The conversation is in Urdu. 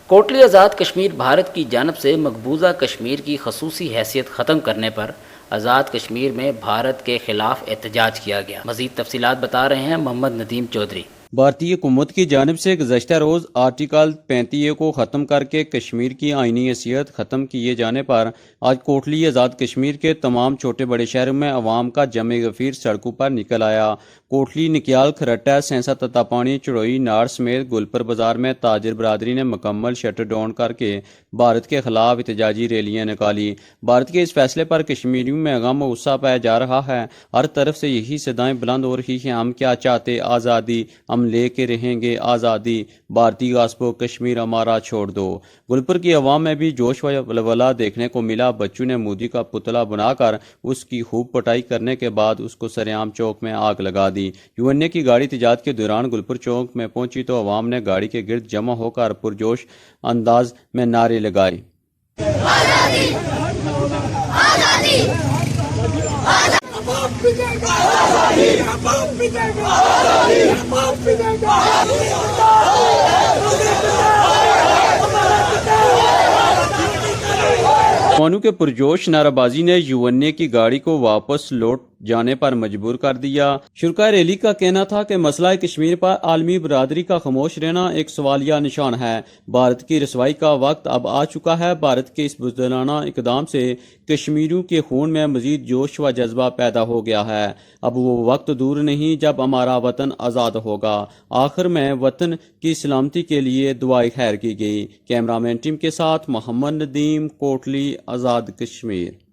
کوٹلی آزاد کشمیر بھارت کی جانب سے مقبوضہ کشمیر کی خصوصی حیثیت ختم کرنے پر آزاد کشمیر میں بھارت کے خلاف احتجاج کیا گیا۔ مزید تفصیلات بتا رہے ہیں محمد ندیم چودھری۔ بھارتی حکومت کی جانب سے گزشتہ روز آرٹیکل 35 کو ختم کر کے کشمیر کی آئینی حیثیت ختم کیے جانے پر آج کوٹلی آزاد کشمیر کے تمام چھوٹے بڑے شہروں میں عوام کا جمع غفیر سڑکوں پر نکل آیا۔ کوٹلی، نکیال، کھرٹا، سینسا، تتاپانی، چڑوئی، ناڑ سمیت گلپر بازار میں تاجر برادری نے مکمل شٹر ڈاؤن کر کے بھارت کے خلاف احتجاجی ریلیاں نکالی۔ بھارت کے اس فیصلے پر کشمیریوں میں غم و غصہ پایا جا رہا ہے۔ ہر طرف سے یہی صدائیں بلند ہو رہی ہیں، ہم کیا چاہتے؟ آزادی، ہم لے کے رہیں گے آزادی، بھارتی غاصبوں کشمیر ہمارا چھوڑ دو۔ گلپر کی عوام میں بھی جوش و ولولہ دیکھنے کو ملا۔ بچوں نے مودی کا پتلا بنا کر اس کی خوب پٹائی کرنے کے بعد اس کو سرعام چوک میں آگ لگا دی۔ یو این اے کی گاڑی احتجاج کے دوران گلپر چوک میں پہنچی تو عوام نے گاڑی کے گرد جمع ہو کر پرجوش انداز میں نعرے لگائے۔ آزادی! آزادی! نوجوانوں کے پرجوش نعرہ بازی نے یو این اے کی گاڑی کو واپس لوٹ جانے پر مجبور کر دیا۔ شرکاء ریلی کا کہنا تھا کہ مسئلہ کشمیر پر عالمی برادری کا خاموش رہنا ایک سوالیہ نشان ہے۔ بھارت کی رسوائی کا وقت اب آ چکا ہے۔ بھارت کے اس بزدلانہ اقدام سے کشمیریوں کے خون میں مزید جوش و جذبہ پیدا ہو گیا ہے۔ اب وہ وقت دور نہیں جب ہمارا وطن آزاد ہوگا۔ آخر میں وطن کی سلامتی کے لیے دعائے خیر کی گئی۔ کیمرہ مین ٹیم کے ساتھ محمد ندیم، کوٹلی، آزاد کشمیر۔